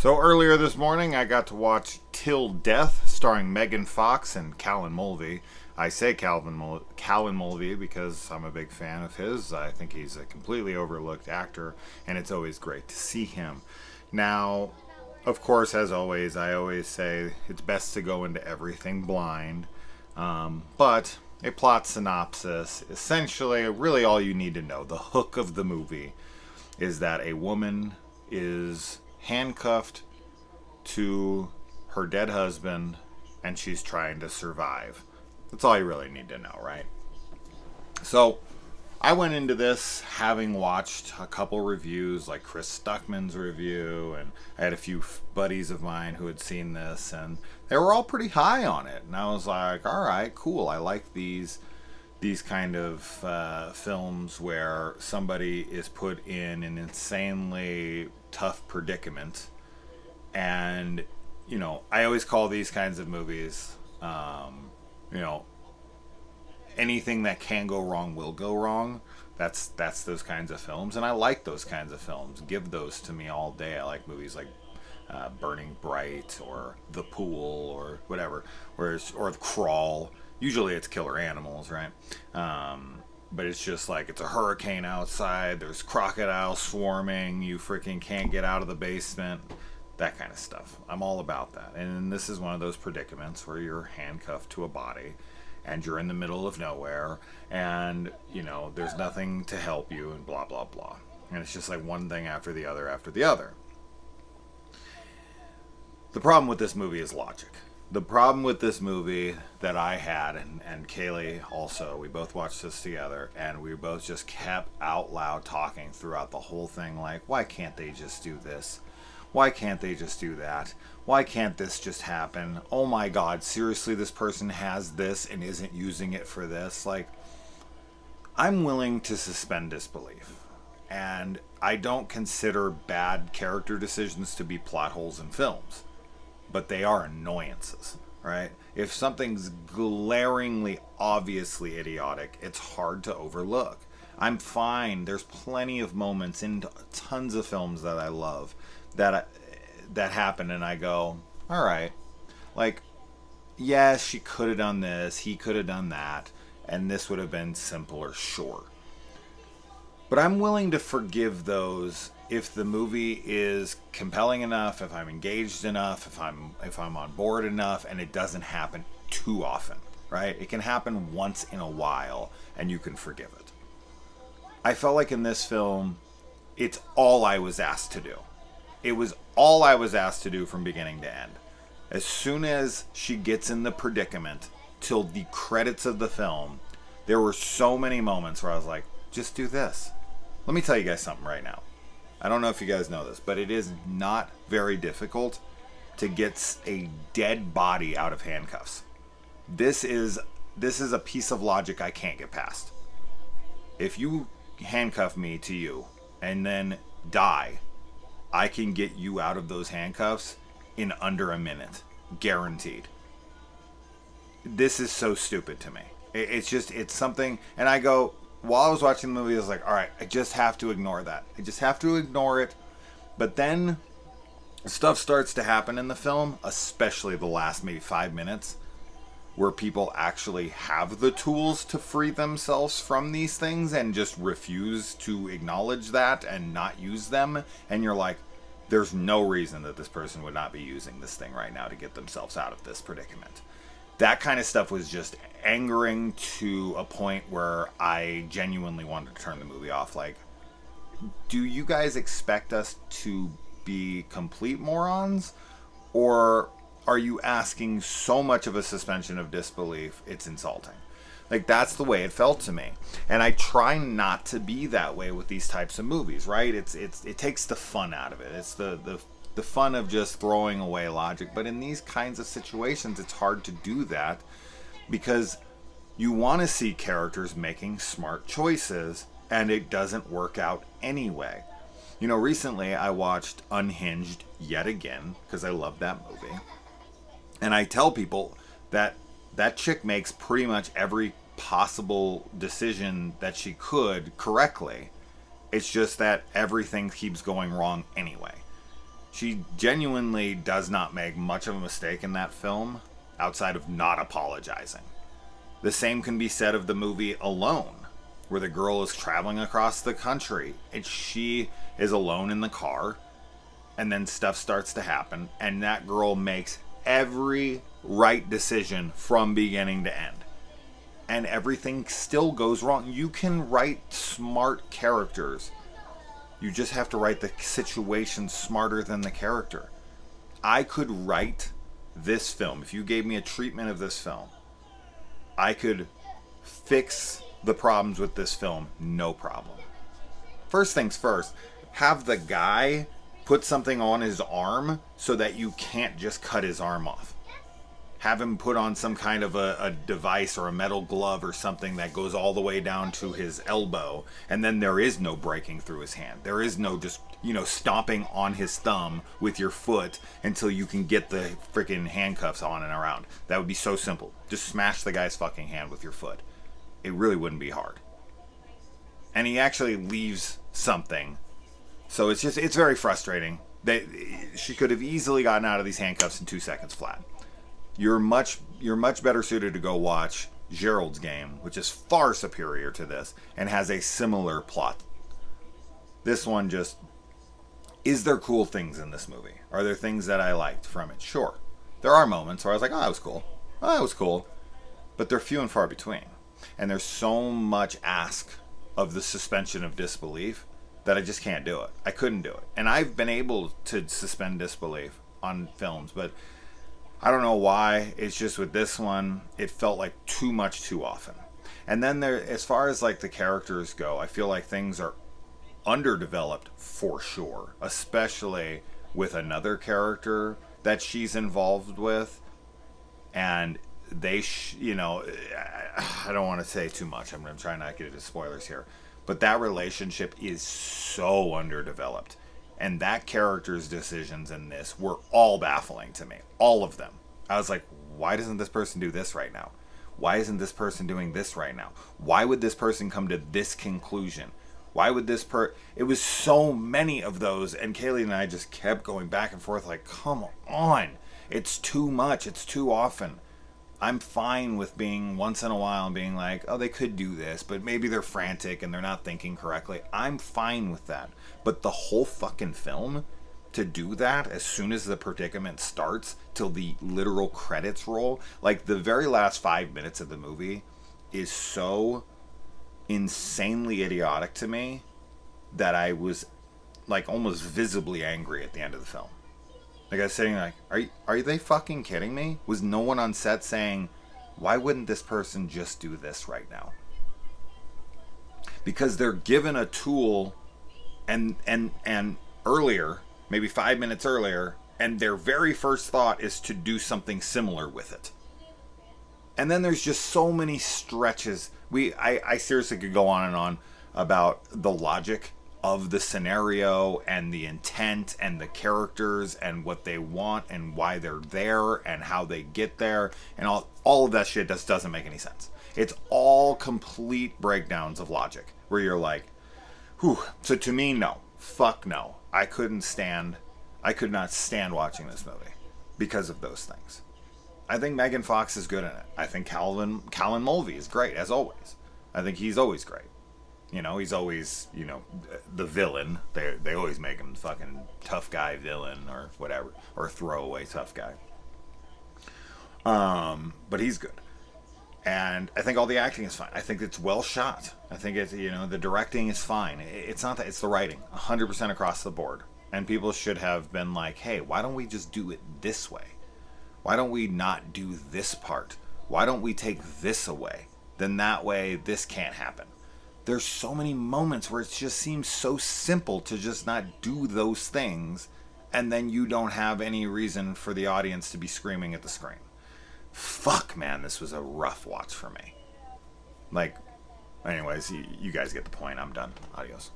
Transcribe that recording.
So earlier this morning, I got to watch Till Death, starring Megan Fox and Callan Mulvey. I say Callan Mulvey because I'm a big fan of his. I think he's a completely overlooked actor, and it's always great to see him. Now, of course, as always, I always say it's best to go into everything blind. But a plot synopsis, essentially, really all you need to know, the hook of the movie, is that a woman is handcuffed to her dead husband and she's trying to survive. That's all you really need to know, right? So I went into this having watched a couple reviews, like Chris Stuckman's review, and I had a few buddies of mine who had seen this, and they were all pretty high on it. And I was like, all right, cool. I like these kind of films where somebody is put in an insanely tough predicament. And, I always call these kinds of movies, you know, anything that can go wrong will go wrong. That's those kinds of films, and I like those kinds of films. Give those to me all day. I like movies like Burning Bright or The Pool or whatever, or The Crawl. Usually it's killer animals, right? But it's just like it's a hurricane outside. There's crocodiles swarming. You freaking can't get out of the basement. That kind of stuff. I'm all about that. And this is one of those predicaments where you're handcuffed to a body and you're in the middle of nowhere and, there's nothing to help you and blah, blah, blah. And it's just like one thing after the other after the other. The problem with this movie is logic. The problem with this movie that I had, and Kaylee also, we both watched this together, and we both just kept out loud talking throughout the whole thing like, why can't they just do this? Why can't they just do that? Why can't this just happen? Oh my God, seriously, this person has this and isn't using it for this? Like, I'm willing to suspend disbelief. And I don't consider bad character decisions to be plot holes in films. But they are annoyances, right? If something's glaringly, obviously idiotic, it's hard to overlook. I'm fine. There's plenty of moments in tons of films that I love that happen, and I go, all right, like, yes, she could have done this, he could have done that, and this would have been simpler, sure. But I'm willing to forgive those if the movie is compelling enough, if I'm engaged enough, if I'm on board enough, and it doesn't happen too often, right? It can happen once in a while, and you can forgive it. I felt like in this film, it's all I was asked to do. It was all I was asked to do from beginning to end. As soon as she gets in the predicament, till the credits of the film, there were so many moments where I was like, just do this. Let me tell you guys something right now. I don't know if you guys know this, but it is not very difficult to get a dead body out of handcuffs. This is a piece of logic I can't get past. If you handcuff me to you and then die, I can get you out of those handcuffs in under a minute. Guaranteed. This is so stupid to me. It's something, and I go, while I was watching the movie, I was like, all right, I just have to ignore that. I just have to ignore it. But then stuff starts to happen in the film, especially the last maybe 5 minutes, where people actually have the tools to free themselves from these things and just refuse to acknowledge that and not use them. And you're like, there's no reason that this person would not be using this thing right now to get themselves out of this predicament. That kind of stuff was just angering to a point where I genuinely wanted to turn the movie off. Like, do you guys expect us to be complete morons? Or are you asking so much of a suspension of disbelief it's insulting? Like, that's the way it felt to me. And I try not to be that way with these types of movies, right? It takes the fun out of it. It's the fun of just throwing away logic. But in these kinds of situations, it's hard to do that because you want to see characters making smart choices, and it doesn't work out anyway. Recently I watched Unhinged yet again because I love that movie. And I tell people that chick makes pretty much every possible decision that she could correctly. It's just that everything keeps going wrong anyway. She genuinely does not make much of a mistake in that film outside of not apologizing. The same can be said of the movie Alone, where the girl is traveling across the country and she is alone in the car, and then stuff starts to happen, and that girl makes every right decision from beginning to end. And everything still goes wrong. You can write smart characters. You just have to write the situation smarter than the character. I could write this film. If you gave me a treatment of this film, I could fix the problems with this film, no problem. First things first, have the guy put something on his arm so that you can't just cut his arm off. Have him put on some kind of a device or a metal glove or something that goes all the way down to his elbow, and then there is no breaking through his hand. There is no just, stomping on his thumb with your foot until you can get the freaking handcuffs on and around. That would be so simple. Just smash the guy's fucking hand with your foot. It really wouldn't be hard. And he actually leaves something. So it's very frustrating. She could have easily gotten out of these handcuffs in 2 seconds flat. You're much better suited to go watch Gerald's Game, which is far superior to this and has a similar plot. This one just... Is there cool things in this movie? Are there things that I liked from it? Sure. There are moments where I was like, oh, that was cool. Oh, that was cool. But they're few and far between. And there's so much ask of the suspension of disbelief that I just can't do it. I couldn't do it. And I've been able to suspend disbelief on films, but I don't know why. It's just with this one, it felt like too much too often. And then there, as far as like the characters go, I feel like things are underdeveloped for sure, especially with another character that she's involved with. And they, I don't want to say too much. I'm trying not to get into spoilers here. But that relationship is so underdeveloped. And that character's decisions in this were all baffling to me. All of them. I was like, why doesn't this person do this right now? Why isn't this person doing this right now? Why would this person come to this conclusion? Why would this It was so many of those, and Kaylee and I just kept going back and forth like, come on. It's too much. It's too often. I'm fine with being once in a while and being like, oh, they could do this, but maybe they're frantic and they're not thinking correctly. I'm fine with that. But the whole fucking film, to do that as soon as the predicament starts till the literal credits roll, like the very last 5 minutes of the movie is so insanely idiotic to me that I was like almost visibly angry at the end of the film. Like I was sitting like, are they fucking kidding me? Was no one on set saying, why wouldn't this person just do this right now? Because they're given a tool and earlier, maybe 5 minutes earlier, and their very first thought is to do something similar with it. And then there's just so many stretches. I seriously could go on and on about the logic of the scenario and the intent and the characters and what they want and why they're there and how they get there, and all of that shit just doesn't make any sense. It's all complete breakdowns of logic where you're like, whew. So to me, no. Fuck no. I could not stand watching this movie because of those things. I think Megan Fox is good in it. I think Calvin Mulvey is great, as always. I think he's always great. He's always, the villain. They always make him fucking tough guy villain or whatever, or throwaway tough guy. But he's good. And I think all the acting is fine. I think it's well shot. I think it's, the directing is fine. It's not that, it's the writing, 100% across the board. And people should have been like, hey, why don't we just do it this way? Why don't we not do this part? Why don't we take this away? Then that way this can't happen. There's so many moments where it just seems so simple to just not do those things, and then you don't have any reason for the audience to be screaming at the screen. Fuck, man, this was a rough watch for me. Anyways, you guys get the point. I'm done. Adios.